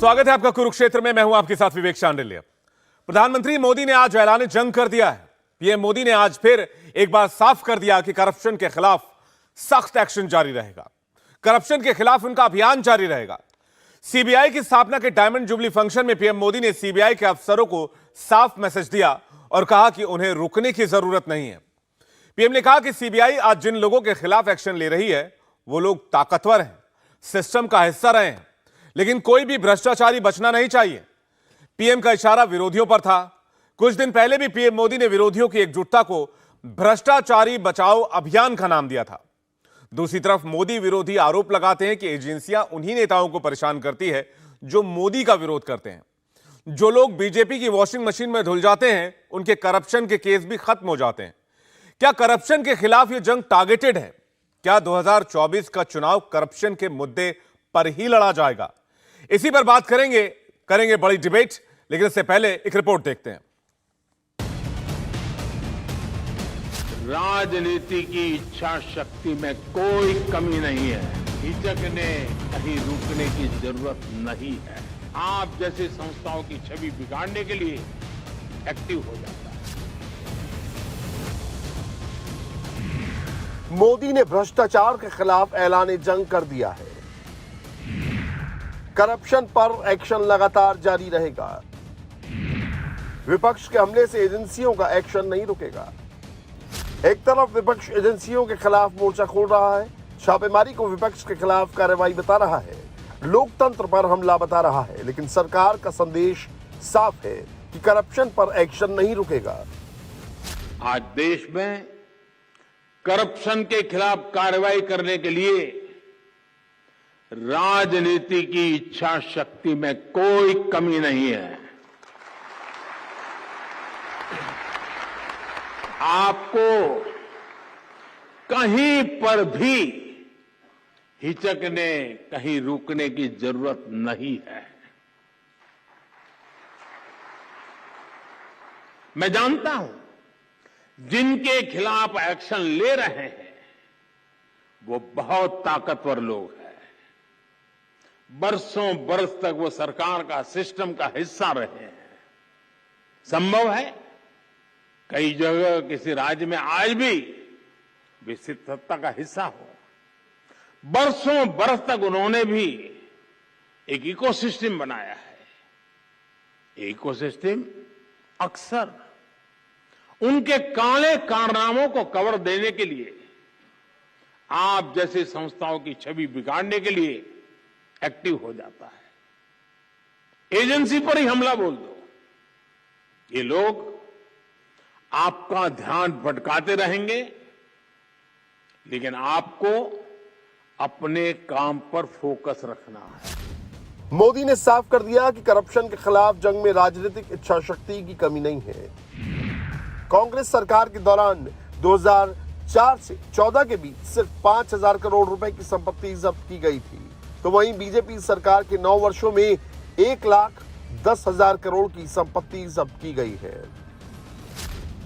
स्वागत है आपका कुरुक्षेत्र में। मैं हूं आपके साथ विवेक शांडिल्य। प्रधानमंत्री मोदी ने आज ऐलान जंग कर दिया है। पीएम मोदी ने आज फिर एक बार साफ कर दिया कि करप्शन के खिलाफ सख्त एक्शन जारी रहेगा। करप्शन के खिलाफ उनका अभियान जारी रहेगा। सीबीआई की स्थापना के डायमंड जुबली फंक्शन में पीएम मोदी ने सीबीआई के अफसरों को साफ मैसेज दिया और कहा कि उन्हें रुकने की जरूरत नहीं है। पीएम ने कहा कि सीबीआई आज जिन लोगों के खिलाफ एक्शन ले रही है वो लोग ताकतवर हैं, सिस्टम का हिस्सा रहे हैं, लेकिन कोई भी भ्रष्टाचारी बचना नहीं चाहिए। पीएम का इशारा विरोधियों पर था। कुछ दिन पहले भी पीएम मोदी ने विरोधियों की एकजुटता को भ्रष्टाचारी बचाओ अभियान का नाम दिया था। दूसरी तरफ मोदी विरोधी आरोप लगाते हैं कि एजेंसियां उन्हीं नेताओं को परेशान करती है जो मोदी का विरोध करते हैं। जो लोग बीजेपी की वॉशिंग मशीन में धुल जाते हैं उनके करप्शन के केस भी खत्म हो जाते हैं। क्या करप्शन के खिलाफ यह जंग टारगेटेड है? क्या 2024 का चुनाव करप्शन के मुद्दे पर ही लड़ा जाएगा? इसी पर बात करेंगे बड़ी डिबेट। लेकिन इससे पहले एक रिपोर्ट देखते हैं। राजनीति की इच्छा शक्ति में कोई कमी नहीं है। हिचकने कहीं रुकने की जरूरत नहीं है। आप जैसी संस्थाओं की छवि बिगाड़ने के लिए एक्टिव हो जाता है। मोदी ने भ्रष्टाचार के खिलाफ ऐलान जंग कर दिया है। करप्शन पर एक्शन लगातार जारी रहेगा। विपक्ष के हमले से एजेंसियों का एक्शन नहीं रुकेगा। एक तरफ विपक्ष एजेंसियों के खिलाफ मोर्चा खोल रहा है, छापेमारी को विपक्ष के खिलाफ कार्रवाई बता रहा है, लोकतंत्र पर हमला बता रहा है, लेकिन सरकार का संदेश साफ है कि करप्शन पर एक्शन नहीं रुकेगा। आज देश में करप्शन के खिलाफ कार्रवाई करने के लिए राजनीति की इच्छा शक्ति में कोई कमी नहीं है। आपको कहीं पर भी हिचकने कहीं रुकने की जरूरत नहीं है। मैं जानता हूं जिनके खिलाफ एक्शन ले रहे हैं वो बहुत ताकतवर लोग हैं। बरसों बरस तक वो सरकार का सिस्टम का हिस्सा रहे हैं। संभव है कई जगह किसी राज्य में आज भी विकसित सत्ता का हिस्सा हो। बरसों बरस तक उन्होंने भी एक इकोसिस्टम बनाया है। इकोसिस्टम अक्सर उनके काले कारनामों को कवर देने के लिए आप जैसी संस्थाओं की छवि बिगाड़ने के लिए एक्टिव हो जाता है। एजेंसी पर ही हमला बोल दो, ये लोग आपका ध्यान भटकाते रहेंगे, लेकिन आपको अपने काम पर फोकस रखना है। मोदी ने साफ कर दिया कि करप्शन के खिलाफ जंग में राजनीतिक इच्छा शक्ति की कमी नहीं है। कांग्रेस सरकार के दौरान 2004 से 14 के बीच सिर्फ 5,000 करोड़ रुपए की संपत्ति जब्त की गई थी, तो वहीं बीजेपी सरकार के 9 वर्षों में 1,10,000 करोड़ की संपत्ति जब्त की गई है।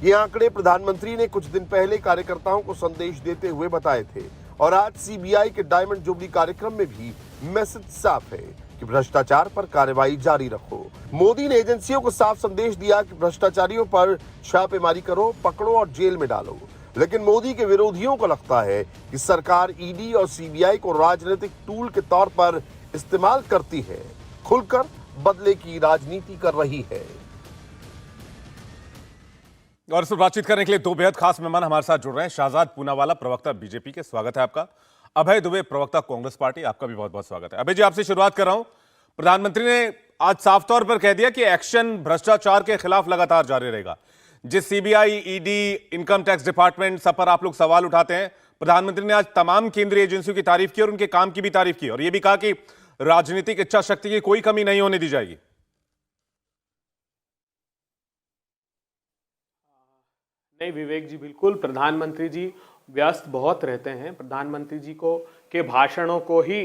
ये आंकड़े प्रधानमंत्री ने कुछ दिन पहले कार्यकर्ताओं को संदेश देते हुए बताए थे और आज सीबीआई के डायमंड जुबली कार्यक्रम में भी मैसेज साफ है कि भ्रष्टाचार पर कार्रवाई जारी रखो। मोदी ने एजेंसियों को साफ संदेश दिया कि भ्रष्टाचारियों पर छापेमारी करो, पकड़ो और जेल में डालो। लेकिन मोदी के विरोधियों को लगता है कि सरकार ईडी और सीबीआई को राजनीतिक टूल के तौर पर इस्तेमाल करती है, खुलकर बदले की राजनीति कर रही है। और इस पर बातचीत करने के लिए दो बेहद खास मेहमान हमारे साथ जुड़ रहे हैं। शाहजाद पूनावाला, प्रवक्ता बीजेपी के, स्वागत है आपका। अभय दुबे, प्रवक्ता कांग्रेस पार्टी, आपका भी बहुत बहुत स्वागत है। अभय जी, आपसे शुरुआत कर रहा हूं। प्रधानमंत्री ने आज साफ तौर पर कह दिया कि एक्शन भ्रष्टाचार के खिलाफ लगातार जारी रहेगा। जिस CBI, ED, income tax department, सब पर आप लोग सवाल उठाते हैं, प्रधानमंत्री ने आज तमाम केंद्रीय एजेंसियों की तारीफ की और उनके काम की भी तारीफ की और यह भी कहा कि राजनीतिक इच्छा शक्ति की कोई कमी नहीं होने दी जाएगी। नहीं विवेक जी, बिल्कुल। प्रधानमंत्री जी व्यस्त बहुत रहते हैं। प्रधानमंत्री जी को के भाषणों को ही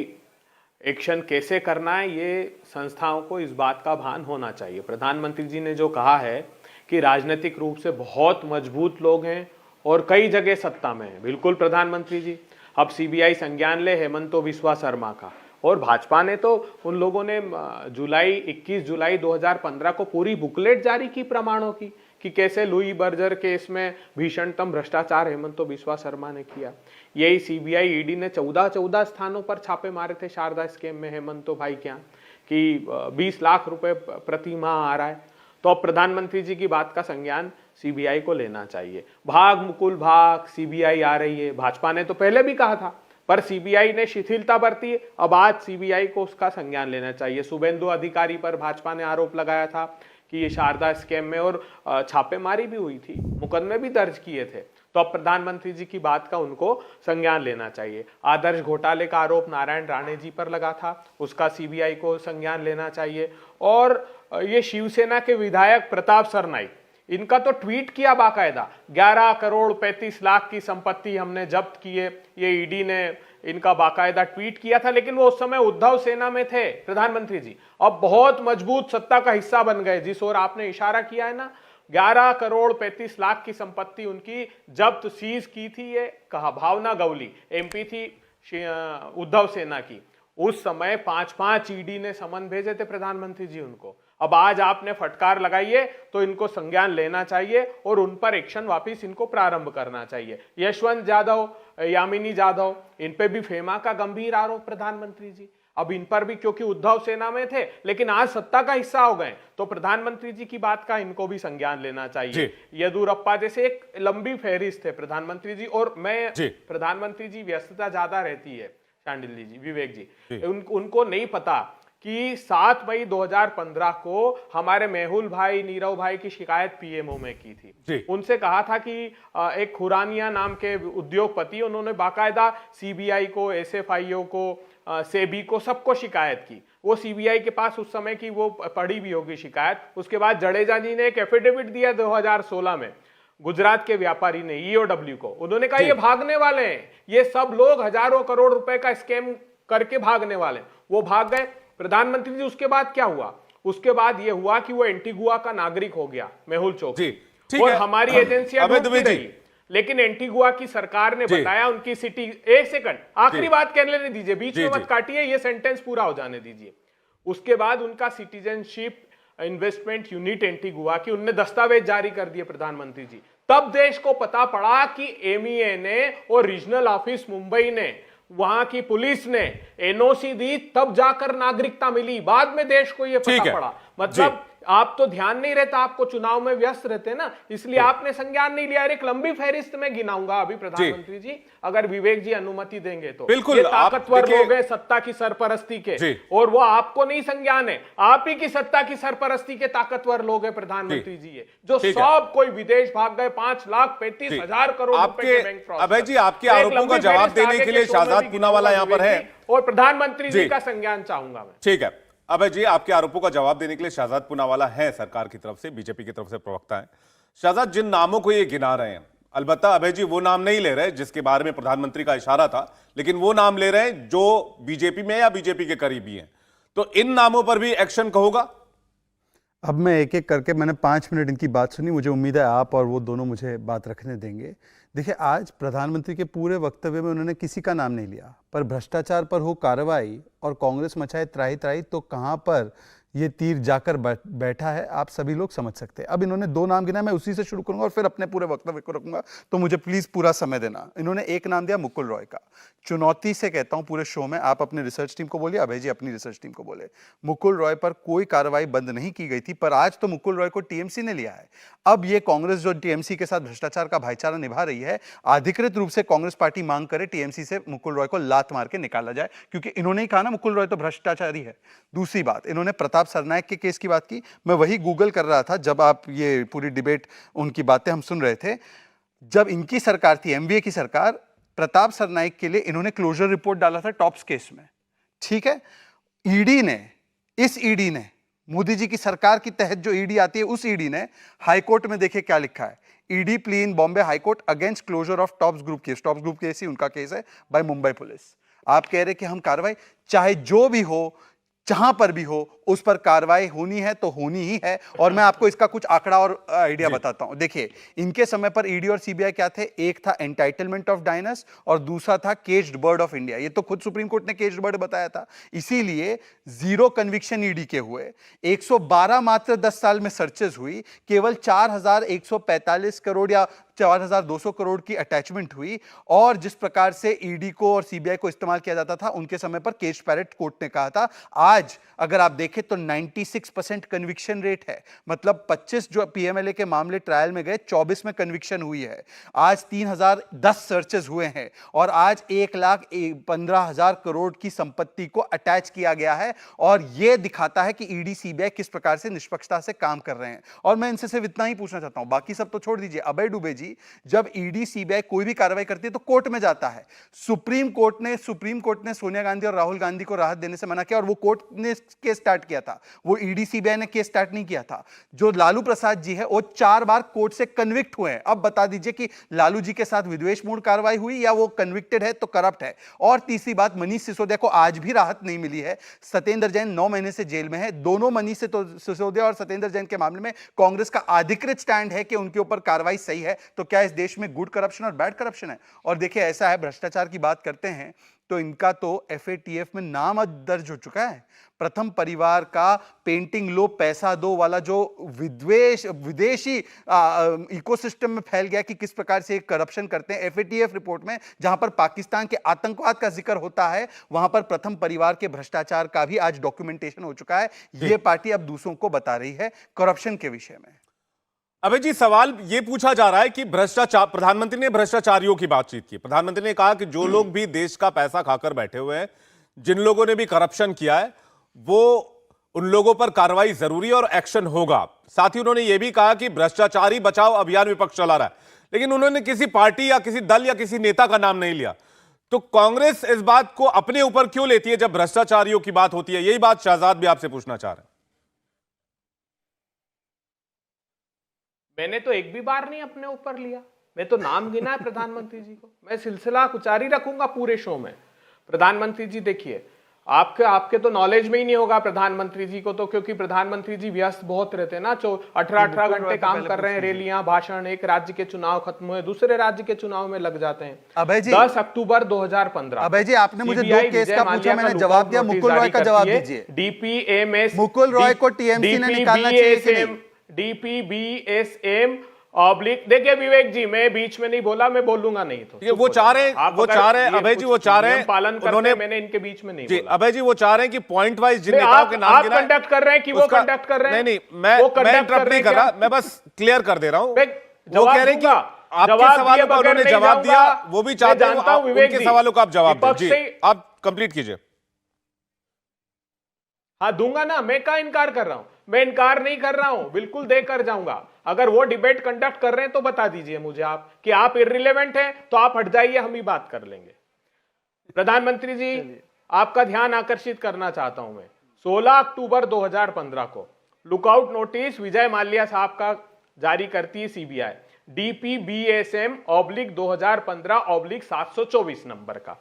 एक्शन कैसे करना है, ये संस्थाओं को इस बात का भान होना चाहिए। प्रधानमंत्री जी ने जो कहा है कि राजनीतिक रूप से बहुत मजबूत लोग हैं और कई जगह सत्ता में है, बिल्कुल प्रधानमंत्री जी। अब सीबीआई संज्ञान ले हेमंतो बिस्वा शर्मा का, और भाजपा ने तो उन लोगों ने 21 जुलाई 2015 को पूरी बुकलेट जारी की प्रमाणों की कि कैसे लुई बर्जर केस में भीषणतम भ्रष्टाचार हेमंतो बिस्वा शर्मा ने किया। यही सीबीआई ईडी ने 14 स्थानों पर छापे मारे थे शारदा स्कैम में हेमंतो भाई के यहाँ कि 20 लाख रुपए प्रति माह आ रहा है। तो अब प्रधानमंत्री जी की बात का संज्ञान सीबीआई को लेना चाहिए। भाग मुकुल भाग, सीबीआई आ रही है, भाजपा ने तो पहले भी कहा था, पर सीबीआई ने शिथिलता बरती। अब आज सीबीआई को उसका संज्ञान लेना चाहिए। शुभेंदु अधिकारी पर भाजपा ने आरोप लगाया था कि ये शारदा स्कैम में, और छापेमारी भी हुई थी, मुकदमे भी दर्ज किए थे। तो अब प्रधानमंत्री जी की बात का उनको संज्ञान लेना चाहिए। आदर्श घोटाले का आरोप नारायण राणे जी पर लगा था, उसका सीबीआई को संज्ञान लेना चाहिए। और ये शिवसेना के विधायक प्रताप सरनाईक, इनका तो ट्वीट किया बाकायदा, 11 करोड़ 35 लाख की संपत्ति हमने जब्त की है, ये ईडी ने इनका बाकायदा ट्वीट किया था। लेकिन वो उस समय उद्धव सेना में थे प्रधानमंत्री जी, अब बहुत मजबूत सत्ता का हिस्सा बन गए, जिस ओर आपने इशारा किया है ना। 11 करोड़ 35 लाख की संपत्ति उनकी जब्त सीज की थी। ये कहा भावना गवली एमपी थी उद्धव सेना की, उस समय 5-5 ईडी ने समन भेजे थे प्रधानमंत्री जी उनको। अब आज आपने फटकार लगाई है तो इनको संज्ञान लेना चाहिए और उन पर एक्शन वापिस इनको प्रारंभ करना चाहिए। यशवंत जाधव, यामिनी जाधव, इन पे भी फेमा का गंभीर आरोप प्रधानमंत्री जी। अब इन पर भी, क्योंकि उद्धव सेना में थे लेकिन आज सत्ता का हिस्सा हो गए, तो प्रधानमंत्री जी की बात का इनको भी संज्ञान लेना चाहिए। येदुरप्पा जैसे एक लंबी फहरिस्त है प्रधानमंत्री जी। और मैं प्रधानमंत्री जी व्यस्तता ज्यादा रहती है, शांडिल्य जी, विवेक जी, उनको नहीं पता कि 7 मई 2015 को हमारे मेहुल भाई, नीरव भाई की शिकायत पीएमओ में की थी। उनसे कहा था कि एक खुरानिया नाम के उद्योगपति, उन्होंने बाकायदा सीबीआई को, एसएफआईओ को, सेबी को, सबको शिकायत की। वो सीबीआई के पास उस समय की वो पड़ी भी होगी शिकायत। उसके बाद जडेजा जी ने एक एफिडेविट दिया 2016 में गुजरात के व्यापारी ने, ईओडब्ल्यू को। उन्होंने कहा ये भागने वाले हैं, ये सब लोग हजारों करोड़ रुपए का स्कैम करके भागने वाले। वो भाग गए। प्रधानमंत्री जी उसके बाद क्या हुआ? उसके बाद ये हुआ कि वो एंटीगुआ का नागरिक हो गया मेहुल चोकसी, और हमारी एजेंसियां ढूंढती रही। लेकिन एंटीगुआ की सरकार ने बताया उनकी सिटी, एक सेकंड आखिरी बात कहने लेने दीजिए, बीच में मत काटिए, ये सेंटेंस पूरा हो जाने दीजिए। उसके बाद उनका सिटीजनशिप इन्वेस्टमेंट यूनिट एंटीगुआ की, उनने दस्तावेज जारी कर दिए प्रधानमंत्री जी। तब देश को पता पड़ा कि एमईए ने और रीजनल ऑफिस मुंबई ने, वहां की पुलिस ने एनओसी दी, तब जाकर नागरिकता मिली। बाद में देश को यह पता पड़ा। मतलब आप तो ध्यान नहीं रहता, आपको चुनाव में व्यस्त रहते ना, इसलिए आपने संज्ञान नहीं लिया। एक लंबी फहरिस्त में गिनाऊंगा अभी प्रधानमंत्री जी, अगर विवेक जी अनुमति देंगे तो। बिल्कुल, ये ताकतवर लोग हैं सत्ता की सरपरस्ती के, और वो आपको नहीं संज्ञान है, आप ही की सत्ता की सरपरस्ती के ताकतवर लोग हैं प्रधानमंत्री जी, ये जो सब कोई विदेश भाग गए, 5,35,000 करोड़ रुपए के बैंक फ्रॉड। अभय जी, आपके आरोपों का जवाब देने के लिए शहजाद पूनावाला यहां पर है, और प्रधानमंत्री जी का संज्ञान चाहूंगा मैं। ठीक है अभय जी, आपके आरोपों का जवाब देने के लिए शहजाद पूनावाला है सरकार की तरफ से, बीजेपी की तरफ से प्रवक्ता है। शहजाद, जिन नामों को ये गिना रहे हैं, अलबत्ता अभय जी वो नाम नहीं ले रहे जिसके बारे में प्रधानमंत्री का इशारा था, लेकिन वो नाम ले रहे हैं जो बीजेपी में या बीजेपी के करीबी हैं। तो इन नामों पर भी एक्शन होगा? अब मैं एक एक करके, मैंने 5 मिनट इनकी बात सुनी, मुझे उम्मीद है आप और वो दोनों मुझे बात रखने देंगे। देखिए, आज प्रधानमंत्री के पूरे वक्तव्य में उन्होंने किसी का नाम नहीं लिया, पर भ्रष्टाचार पर हो कार्रवाई और कांग्रेस मचाए त्राही त्राही, तो कहां पर ये तीर जाकर बैठा है आप सभी लोग समझ सकते हैं। अब इन्होंने 2 नाम गिना, मैं उसी से शुरू करूंगा और फिर अपने पूरे वक्तव्य को रखूंगा, तो मुझे प्लीज पूरा समय देना। इन्होंने एक नाम दिया मुकुल रॉय का। चुनौती से कहता हूं पूरे शो में, आप अपनी रिसर्च टीम को बोलिए, अभय जी अपनी रिसर्च टीम को बोले। मुकुल रॉय पर कोई कार्रवाई बंद नहीं की गई थी, पर आज तो मुकुल रॉय को टीएमसी ने लिया है। अब ये कांग्रेस जो टीएमसी के साथ भ्रष्टाचार का भाईचारा निभा रही है, अधिकृत रूप से कांग्रेस पार्टी मांग करे टीएमसी से मुकुल रॉय को लात मार के निकाला जाए, क्योंकि इन्होंने ही कहा ना मुकुल रॉय तो भ्रष्टाचारी है। दूसरी बात, इन्होंने प्रताप सरनाईक के केस की बात की। मैं वही गूगल कर रहा था जब आप ये पूरी डिबेट, उनकी बातें हम सुन रहे थे। जब इनकी सरकार थी, एमवीए की सरकार, प्रताप सरनाईक के लिए इन्होंने क्लोजर रिपोर्ट डाला था टॉप्स केस में, ठीक है। ईडी ने, इस ईडी ने, मोदी जी की सरकार के तहत जो ईडी आती है, उस ईडी ने हाईकोर्ट में देखे क्या लिखा है, ED plea in Bombay high court against closure of Tops group case. Tops group case ही उनका केस है बाय मुंबई पुलिस। आप कह रहे कि हम कार्रवाई, चाहे जो भी हो, जहां पर भी हो उस पर कार्रवाई होनी है तो होनी ही है। और मैं आपको इसका कुछ आंकड़ा और आइडिया बताता हूं। देखिए, इनके समय पर ईडी और सीबीआई क्या थे? एक था एंटाइटलमेंट ऑफ डायनस और दूसरा था केज्ड बर्ड ऑफ इंडिया। ये तो खुद सुप्रीम कोर्ट ने केज्ड बर्ड बताया था। इसीलिए जीरो कन्विक्शन ईडी के हुए, 112 मात्र 10 साल में सर्चेस हुई, केवल 4145 करोड़ या 4200 करोड़ की अटैचमेंट हुई। और जिस प्रकार से ईडी को और सीबीआई को इस्तेमाल किया जाता था उनके समय पर केश पैरेट कोर्ट ने कहा था। आज अगर आप देखें तो 96% कन्विक्शन रेट है। मतलब 25 जो पीएमएलए के मामले ट्रायल में गए, 24 में कन्विक्शन हुई है। आज 3010 सर्चेस हुए हैं और आज 1,15,000 करोड़ की संपत्ति को अटैच किया गया है। और यह दिखाता है कि ईडी सीबीआई किस प्रकार से निष्पक्षता से काम कर रहे हैं। और मैं इनसे सिर्फ इतना ही पूछना चाहता हूं, बाकी सब तो छोड़ दीजिए। अभय डुबे जी, जब ईडी सीबीआई कोई भी कार्रवाई करती है तो कोर्ट में जाता है। सुप्रीम कोर्ट ने सोनिया गांधी और राहुल गांधी को राहत देने से मना किया और वो कोर्ट ने केस स्टार्ट किया था। वो ईडी सीबीआई ने केस स्टार्ट नहीं किया था। जो लालू प्रसाद जी है वो 4 बार कोर्ट से कन्विक्ट हुए हैं। अब बता दीजिए कि लालू जी के साथ विद्वेषपूर्ण कार्रवाई हुई या वो कन्विक्टेड है तो करप्ट है। और तीसरी बात, मनीष सिसोदिया को आज भी राहत नहीं मिली है। सत्येंद्र जैन 9 महीने से जेल में है। दोनों मनीष सिसोदिया और सत्येंद्र जैन के मामले में कांग्रेस का अधिकृत स्टैंड है कि उनके ऊपर कार्रवाई सही है। तो क्या इस देश में गुड करप्शन और बैड करप्शन है? और देखिए, ऐसा है, भ्रष्टाचार की बात करते हैं तो इनका तो एफएटीएफ में नाम दर्ज हो चुका है। प्रथम परिवार का पेंटिंग लो पैसा दो वाला जो विदेशी इकोसिस्टम में फैल गया कि किस प्रकार से करप्शन करते हैं। एफएटीएफ रिपोर्ट में जहां पर पाकिस्तान के आतंकवाद का जिक्र होता है, वहां पर प्रथम परिवार के भ्रष्टाचार का भी आज डॉक्यूमेंटेशन हो चुका है। यह पार्टी अब दूसरों को बता रही है करप्शन के विषय में। अबे जी, सवाल यह पूछा जा रहा है कि भ्रष्टाचार, प्रधानमंत्री ने भ्रष्टाचारियों की बातचीत की। प्रधानमंत्री ने कहा कि जो लोग भी देश का पैसा खाकर बैठे हुए हैं, जिन लोगों ने भी करप्शन किया है, वो उन लोगों पर कार्रवाई जरूरी है और एक्शन होगा। साथ ही उन्होंने यह भी कहा कि भ्रष्टाचारी बचाओ अभियान विपक्ष चला रहा है, लेकिन उन्होंने किसी पार्टी या किसी दल या किसी नेता का नाम नहीं लिया। तो कांग्रेस इस बात को अपने ऊपर क्यों लेती है जब भ्रष्टाचारियों की बात होती है? यही बात शहजाद भी आपसे पूछना चाह रहे हैं। मैंने तो एक भी बार नहीं अपने ऊपर लिया। मैं तो नाम गिना है प्रधानमंत्री जी को। मैं सिलसिला जारी रखूंगा पूरे शो में। प्रधानमंत्री जी देखिए, आपके तो नॉलेज में ही नहीं होगा प्रधानमंत्री जी को, तो क्योंकि प्रधानमंत्री जी व्यस्त बहुत रहते हैं ना। 18 घंटे काम कर रहे हैं, रैलियां, भाषण, एक राज्य के चुनाव खत्म हुए, दूसरे राज्य के चुनाव में लग जाते हैं। अभय जी, 10 अक्टूबर 2015। अभय जी, आपने मुझे 2 केस का पूछा, मैंने जवाब दिया। मुकुल रॉय का जवाब दीजिए। डीपीएमएस, मुकुल रॉय को टीएमसी ने निकालना चाहिए। डीपीबीएसएम ऑब्लिक, देखिए विवेक जी, मैं बीच में नहीं बोला, मैं बोलूंगा नहीं तो वो चाह रहे हैं अभय जी, वो चाह रहे हैं पालन करने, मैंने इनके बीच में नहीं बोला। अभय जी वो चाह रहे हैं कि पॉइंट वाइज जिन नेताओं के नाम गिना, आप कंडक्ट कर रहे हैं कि वो कंडक्ट कर रहे हैं? नहीं, मैं इंटरप्ट नहीं कर रहा, मैं बस क्लियर कर दे रहा हूं। वो कह रहे हैं कि आपके सवालों का उन्होंने जवाब दिया, वो भी चाहते हैं उनके सवालों का आप जवाब दीजिए। आप कंप्लीट कीजिए। हाँ, दूंगा ना, मैं क्या इनकार कर रहा हूं? मैं इनकार नहीं कर रहा हूं, बिल्कुल देकर जाऊंगा। अगर वो डिबेट कंडक्ट कर रहे हैं तो बता दीजिए मुझे आप कि आप इर्रिलेवेंट हैं, तो आप हट जाइए, हम ही बात कर लेंगे। प्रधानमंत्री जी, आपका ध्यान आकर्षित करना चाहता हूं मैं। 16 अक्टूबर 2015 को लुकआउट नोटिस विजय माल्या साहब का जारी करती है सीबीआई, डीपीबीएसएम ऑब्लिक 2015/724 नंबर का।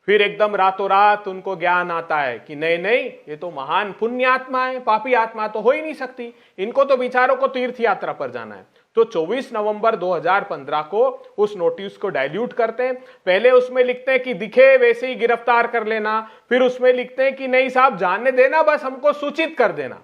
फिर एकदम रातों रात उनको ज्ञान आता है कि नहीं, ये तो महान पुण्य आत्मा है, पापी आत्मा तो हो ही नहीं सकती, इनको तो विचारों को तीर्थ यात्रा पर जाना है। तो 24 नवंबर 2015 को उस नोटिस को डाइल्यूट करते हैं। पहले उसमें लिखते हैं कि दिखे वैसे ही गिरफ्तार कर लेना, फिर उसमें लिखते हैं कि नहीं साहब, जाने देना, बस हमको सूचित कर देना,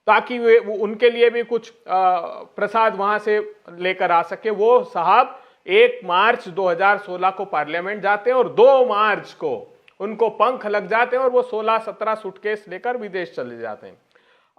ताकि वे उनके लिए भी कुछ प्रसाद वहां से लेकर आ सके। वो साहब 1 मार्च 2016 को पार्लियामेंट जाते हैं और 2 मार्च को उनको पंख लग जाते हैं और वो 16-17 सूटकेस लेकर विदेश चले जाते हैं।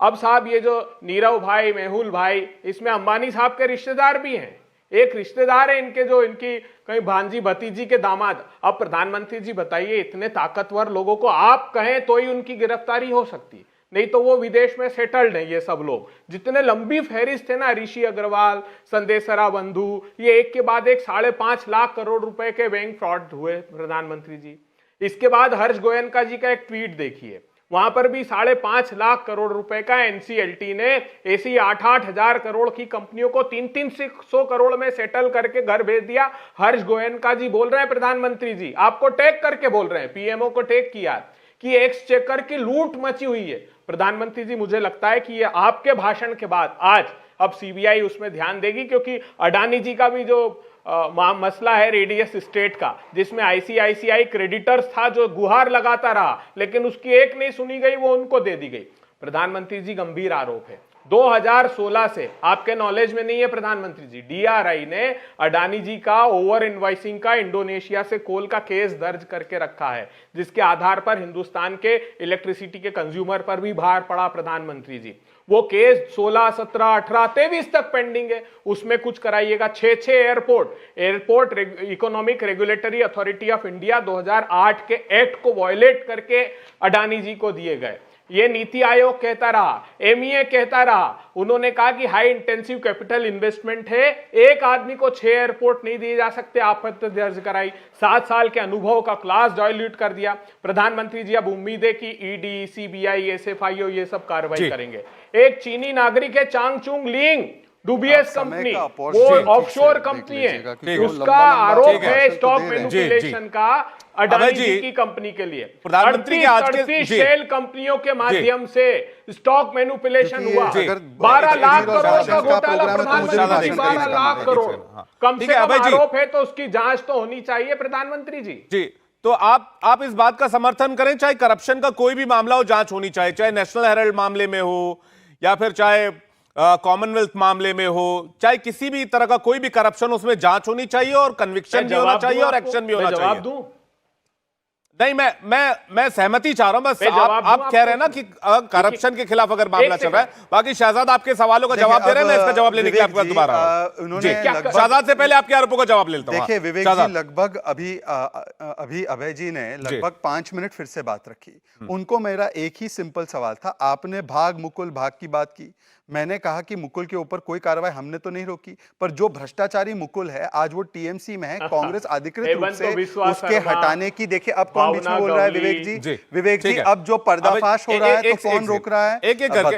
अब साहब, ये जो नीरव भाई, मेहुल भाई, इसमें अंबानी साहब के रिश्तेदार भी हैं। एक रिश्तेदार है इनके, जो इनकी कहीं भांजी भतीजी के दामाद। अब प्रधानमंत्री जी बताइए, इतने ताकतवर लोगों को आप कहें तो ही उनकी गिरफ्तारी हो सकती, नहीं तो वो विदेश में सेटल्ड हैं। ये सब लोग जितने लंबी फहरिस्त थे ना, ऋषि अग्रवाल, संदेशरा बंधु, ये एक के बाद एक 5.5 लाख करोड़ रुपए के बैंक फ्रॉड हुए प्रधानमंत्री जी। इसके बाद हर्ष गोयनका जी का एक ट्वीट देखिए, वहां पर भी 5.5 लाख करोड़ रुपए का एनसीएलटी ने ऐसी 8-8 हजार करोड़ की कंपनियों को 300 करोड़ में सेटल करके घर भेज दिया। हर्ष गोयनका जी बोल रहे हैं, प्रधानमंत्री जी आपको टैग करके बोल रहे हैं, पीएमओ को टैग किया कि एक्सचेकर की लूट मची हुई है। प्रधानमंत्री जी, मुझे लगता है कि ये आपके भाषण के बाद आज अब सीबीआई उसमें ध्यान देगी, क्योंकि अडानी जी का भी जो मसला है रेडियस स्टेट का, जिसमें आईसीआईसीआई क्रेडिटर्स था जो गुहार लगाता रहा, लेकिन उसकी एक नहीं सुनी गई, वो उनको दे दी गई। प्रधानमंत्री जी, गंभीर आरोप है। 2016 से, आपके नॉलेज में नहीं है प्रधानमंत्री जी, डीआरआई ने अडानी जी का ओवर इनवॉइसिंग का इंडोनेशिया से कोल का केस दर्ज करके रखा है, जिसके आधार पर हिंदुस्तान के इलेक्ट्रिसिटी के कंज्यूमर पर भी भार पड़ा। प्रधानमंत्री जी, वो केस 16, 17, 18, 23 तक पेंडिंग है, उसमें कुछ कराइएगा। 6 airport economic regulatory authority of India 2008 के एक्ट को वायलेट करके अडानी जी को दिए गए। ये नीति आयोग कहता रहा, एमईए कहता रहा, उन्होंने कहा कि हाई इंटेंसिव कैपिटल इन्वेस्टमेंट है, एक आदमी को 6 एयरपोर्ट नहीं दिए जा सकते, आपत्ति दर्ज कराई। 7 साल के अनुभव का क्लास डाइल्यूट कर दिया। प्रधानमंत्री जी, अब उम्मीद है कि ईडी, सीबीआई, एसएफआईओ ये सब कार्रवाई करेंगे। एक चीनी नागरिक है चांगचुंग लिंग, डूबीएस कंपनी, वो ऑफशोर कंपनी है, उसका आरोप है स्टॉक मैनिपुलेशन का अडानी जी की कंपनी के लिए। प्रधानमंत्री के आज के शेल कंपनियों के माध्यम से स्टॉक मैनिपुलेशन हुआ। 12 लाख करोड़ का घोटाला, प्रधानमंत्री, 12 लाख करोड़ कम से कम आरोप है, तो उसकी जांच तो होनी चाहिए प्रधानमंत्री जी। जी, तो आप इस बात का समर्थन करें, चाहे करप्शन का कोई भी मामला हो जांच होनी चाहिए, चाहे नेशनल हेराल्ड मामले में हो या फिर चाहे कॉमनवेल्थ मामले में हो, चाहे किसी भी तरह का कोई भी करप्शन, उसमें जांच होनी चाहिए और कन्विक्शन भी होना चाहिए और एक्शन भी होना चाहिए। नहीं, मैं सहमति चाह रहा हूं, बस आप कह रहे हैं ना कि करप्शन के खिलाफ अगर मामला चल रहा है। बाकी शहजाद आपके सवालों का जवाब दे रहे हैं, मैं इसका जवाब लेने के लिए आपके पास दोबारा शहजाद से पहले आपके आरोपों का जवाब ले लेता हूं। देखिए विवेक जी, लगभग अभी अभय जी ने लगभग 5 मिनट फिर से बात रखी। उनको मेरा एक ही सिंपल सवाल था, आपने भाग मुकुल भाग की बात की, मैंने कहा कि मुकुल के ऊपर कोई कार्रवाई हमने तो नहीं रोकी, पर जो भ्रष्टाचारी मुकुल है आज वो टीएमसी में है, कांग्रेस अधिकृत रूप से उसके हटाने की, देखिए अब कौन बीच में बोल रहा है विवेक जी, विवेक जी अब जो पर्दाफाश हो रहा है तो कौन रोक रहा है? एक एक करके,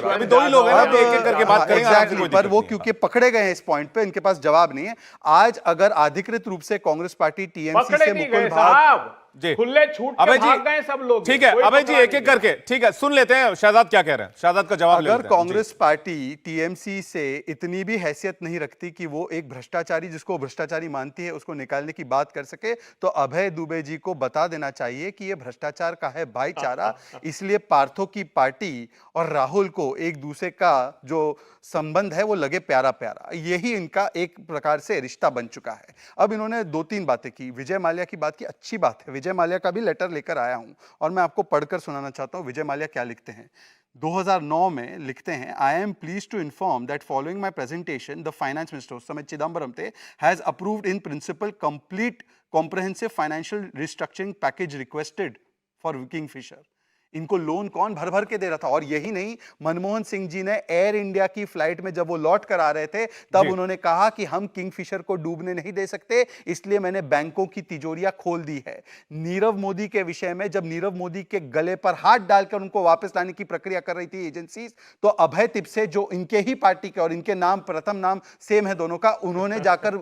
अभी 2 ही लोग हैं, एक एक करके बात करेंगे। पर वो क्योंकि पकड़े गए हैं इस पॉइंट पे, इनके पास जवाब नहीं है। आज अगर अधिकृत रूप से कांग्रेस पार्टी टीएमसी से मुकुल भाग खुले छूट के भाग गए सब लोग, ठीक है अभय जी, एक एक करके, ठीक है, सुन लेते हैं शहजाद क्या कह रहे हैं, शहजाद का जवाब अगर कांग्रेस पार्टी टीएमसी से इतनी भी हैसियत नहीं रखती कि वो एक भ्रष्टाचारी, जिसको भ्रष्टाचारी मानती है, उसको निकालने की बात कर सके, तो अभय दुबे जी को बता देना चाहिए कि ये भ्रष्टाचार का है भाईचारा, इसलिए पार्थो की पार्टी और राहुल को एक दूसरे का जो संबंध है वो लगे प्यारा प्यारा, यही इनका एक प्रकार से रिश्ता बन चुका है। अब इन्होंने 2-3 बातें की, विजय माल्या की बात की, अच्छी बात है, विजय माल्या का भी लेटर लेकर आया हूं और मैं आपको पढ़कर सुनाना चाहता हूं विजय माल्या क्या लिखते हैं। 2009 में लिखते हैं, I am pleased to inform that following my presentation the finance minister, उस समय चिदम्बरम थे, has approved in principle complete comprehensive financial restructuring package requested for Kingfisher. इनको लोन कौन भर भर के दे रहा था, और यही नहीं, मनमोहन सिंह जी ने एयर इंडिया की फ्लाइट में जब वो लौट कर आ रहे थे तब उन्होंने कहा कि हम किंगफिशर को डूबने नहीं दे सकते, इसलिए मैंने बैंकों की तिजोरियां खोल दी है। नीरव मोदी के विषय में जब नीरव मोदी के गले पर हाथ डालकर उनको वापस लाने की प्रक्रिया कर रही थी एजेंसीज, तो अभय तिपसे जो इनके ही पार्टी के और इनके नाम प्रथम नाम सेम है दोनों का, उन्होंने जाकर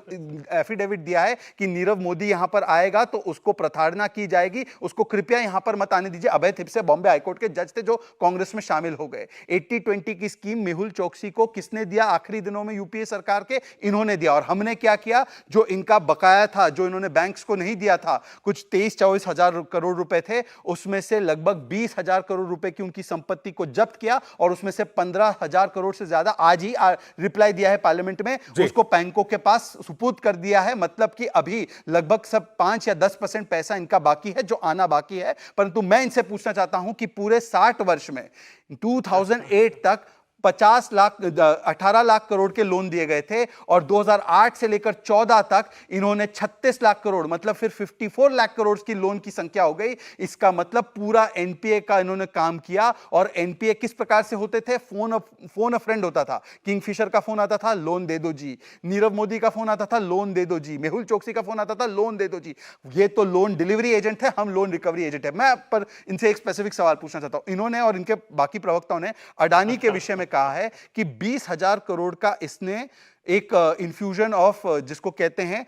एफिडेविट दिया है कि नीरव मोदी यहां पर आएगा तो उसको प्रताड़ना की जाएगी, उसको कृपया यहां पर मत आने दीजिए। अभय तिपसे बॉम्बे हाईकोर्ट के जज थे जो कांग्रेस में शामिल हो गए। 80-20 की स्कीम मेहुल चोकसी को किसने दिया आखिरी दिनों में यूपीए सरकार के? इन्होंने दिया। और हमने क्या किया, जो इनका बकाया था, जो इन्होंने बैंक्स को नहीं दिया था, कुछ 23-24 हजार करोड़ रुपए थे, उसमें से लगभग 20,000 करोड़ रुपए की उनकी संपत्ति को जब्त किया और उसमें से 15,000 करोड़ से ज्यादा आज ही रिप्लाई दिया है पार्लियामेंट में, उसको बैंकों के पास सुपुर्द कर दिया है। मतलब कि अभी लगभग सब 5 या 10% पैसा इनका बाकी है जो आना बाकी है। परंतु मैं इनसे पूछना चाहता हूं कि पूरे 60 वर्ष में 2008 तक 18 लाख करोड़ के लोन दिए गए थे और 2008 से लेकर 14 तक इन्होंने 36 लाख करोड़, मतलब फिर 54 लाख करोड़ की लोन की संख्या हो गई। इसका मतलब पूरा एनपीए का इन्होंने काम किया। और एनपीए किस प्रकार से होते थे? फोन अ फ्रेंड होता था। किंगफिशर का फोन आता था, लोन दे दो जी। नीरव मोदी का फोन आता था, लोन दे दो जी। मेहुल चोकसी का फोन आता था, लोन दे दो जी। ये तो लोन डिलीवरी एजेंट है, हम लोन रिकवरी एजेंट है। मैं पर इनसे एक स्पेसिफिक सवाल पूछना चाहता हूं। इन्होंने और इनके बाकी प्रवक्ताओं ने अडानी के विषय में कहा है कि 20,000 करोड़ का इसने एक इन्फ्यूजन ऑफ जिसको कहते हैं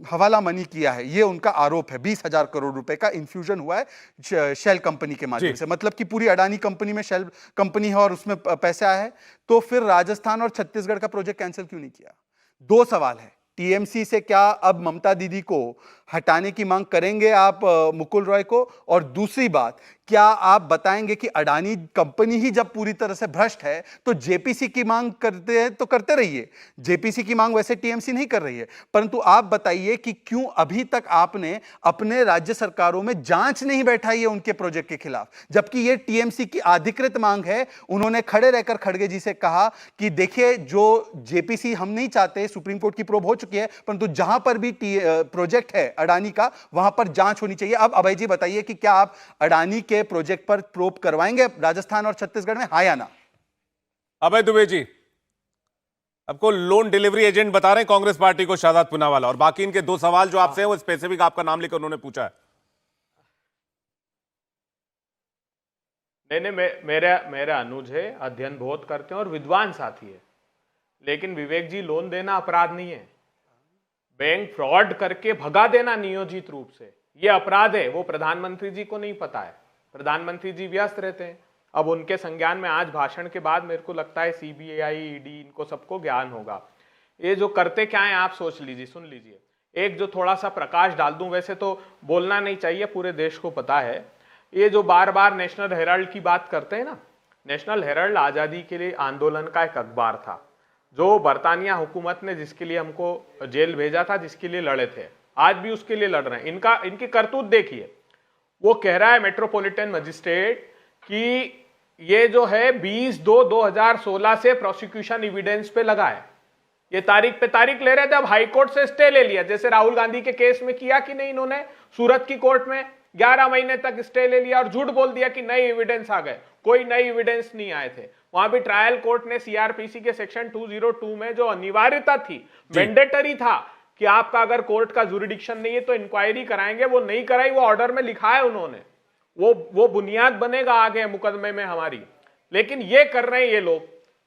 हवाला मनी किया है। ये उनका आरोप है। 20,000 करोड़ रुपए का इन्फ्यूजन हुआ है शेल कंपनी के माध्यम से, मतलब कि पूरी अडानी कंपनी में शेल कंपनी है और उसमें पैसे आए हैं। तो फिर राजस्थान और छत्तीसगढ़ का प्रोजेक्ट कैंसिल क्यों नहीं किया? दो सवाल है। टीएमसी से क्या अब ममता दीदी को हटाने की मांग करेंगे आप मुकुल रॉय को? और दूसरी बात, क्या आप बताएंगे कि अडानी कंपनी ही जब पूरी तरह से भ्रष्ट है तो जेपीसी की मांग करते हैं तो करते रहिए। जेपीसी की मांग वैसे टीएमसी नहीं कर रही है, परंतु आप बताइए कि क्यों अभी तक आपने अपने राज्य सरकारों में जांच नहीं बैठाई है उनके प्रोजेक्ट के खिलाफ, जबकि यह टीएमसी की अधिकृत मांग है। उन्होंने खड़े रहकर खड़गे जी से कहा कि देखिए, जो जेपीसी हम नहीं चाहते, सुप्रीम कोर्ट की प्रोब हो चुकी है, परंतु जहां पर भी प्रोजेक्ट है अडानी का वहां पर जांच होनी चाहिए। अब अभय जी बताइए कि क्या आप अडानी के प्रोजेक्ट पर प्रोब करवाएंगे राजस्थान और छत्तीसगढ़ में, हाँ या ना? अभय दुबे जी, आपको लोन डिलीवरी एजेंट बता रहे हैं कांग्रेस पार्टी को शाहजाद पूनावाला, और बाकी इनके दो सवाल जो आपसे हैं वो स्पेसिफिक आपका नाम लेकर उन्होंने पूछा है। नहीं, मेरा अनुज है, अध्ययन बहुत करते हैं और विद्वान साथी है, लेकिन विवेक जी, लोन देना अपराध नहीं है। बैंक फ्रॉड करके भगा देना नियोजित रूप से, यह अपराध है। वो प्रधानमंत्री जी को नहीं पता है, प्रधानमंत्री जी व्यस्त रहते हैं। अब उनके संज्ञान में आज भाषण के बाद मेरे को लगता है सीबीआई, ईडी, इनको सबको ज्ञान होगा। ये जो करते क्या है आप सोच लीजिए, सुन लीजिए। एक जो थोड़ा सा प्रकाश डाल दूं, वैसे तो बोलना नहीं चाहिए, पूरे देश को पता है। ये जो बार बार नेशनल हेराल्ड की बात करते हैं ना, नेशनल हेराल्ड आजादी के लिए आंदोलन का एक अखबार था, जो बरतानिया हुकूमत ने जिसके लिए हमको जेल भेजा था, जिसके लिए लड़े थे, आज भी उसके लिए लड़ रहे हैं। इनकी करतूत देखिए। वो कह रहा है मेट्रोपॉलिटन मजिस्ट्रेट कि ये जो है 20/2/2016 से प्रोसिक्यूशन एविडेंस पे लगा है। ये तारीख पे तारीख ले रहे थे। अब हाईकोर्ट से स्टे ले लिया, जैसे राहुल गांधी के केस में किया कि नहीं इन्होंने, सूरत की कोर्ट में 11 महीने तक स्टे ले लिया और झूठ बोल दिया कि नई एविडेंस आ गए। कोई नई एविडेंस नहीं आए थे। वहां भी ट्रायल कोर्ट ने सीआरपीसी के सेक्शन 202 में जो अनिवार्यता थी, मैंडेटरी था कि आपका अगर कोर्ट का जुरिडिक्शन नहीं है तो इंक्वायरी कराएंगे, वो नहीं कराई। वो ऑर्डर में लिखा है उन्होंने, वो बुनियाद बनेगा आगे मुकदमे में हमारी। लेकिन ये कर रहे हैं ये लोग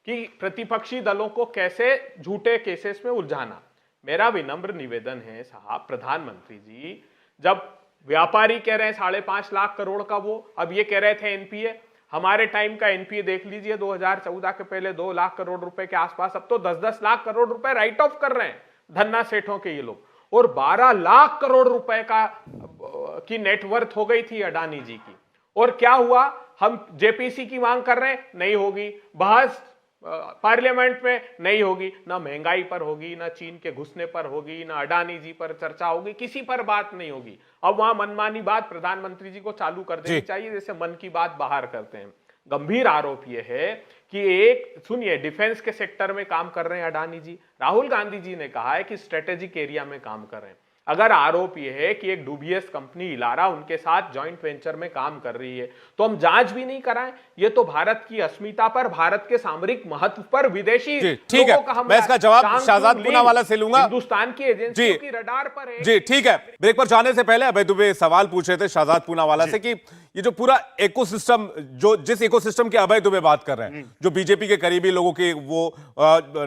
कि प्रतिपक्षी दलों को कैसे झूठे केसेस में उलझाना। मेरा विनम्र निवेदन है साहब, प्रधानमंत्री जी, जब व्यापारी कह रहे हैं 5.5 लाख करोड़ का, वो अब ये कह रहे थे एनपीए, हमारे टाइम का एनपीए देख लीजिए 2014 के पहले 2 लाख करोड़ रुपए के आसपास, अब तो 10-10 लाख करोड़ रुपए राइट ऑफ कर रहे हैं धन्ना सेठों के ये लोग। और 12 लाख करोड़ रुपए की नेटवर्थ हो गई थी अडानी जी की। और क्या हुआ, हम जेपीसी की मांग कर रहे हैं, नहीं होगी। बहस पार्लियामेंट में नहीं होगी, ना महंगाई पर होगी, ना चीन के घुसने पर होगी, ना अडानी जी पर चर्चा होगी, किसी पर बात नहीं होगी। अब वहां मनमानी बात प्रधानमंत्री जी को चालू कर देनी चाहिए, जैसे मन की बात बाहर करते हैं। गंभीर आरोप यह है कि एक, सुनिए, डिफेंस के सेक्टर में काम कर रहे हैं अडानी जी। राहुल गांधी जी ने कहा है कि स्ट्रेटेजिक एरिया में काम कर रहे हैं। अगर आरोप यह है कि एक डूबियस कंपनी इलारा उनके साथ जॉइंट वेंचर में काम कर रही है, तो हम जांच भी नहीं कराएं? ये तो भारत की अस्मिता पर, भारत के सामरिक महत्व पर विदेशी ठीक है, मैं इसका जवाब शाहजाद पूनावाला से लूंगा। हिंदुस्तान की एजेंसियों की रडार पर है। जी ठीक है, ब्रेक पर जाने से पहले अभय दुबे सवाल पूछ रहे थे शाहजाद पूनावाला से कि ये जो पूरा इकोसिस्टम, जिस इकोसिस्टम की अभय दुबे बात कर रहे हैं, जो बीजेपी के करीबी लोगों के वो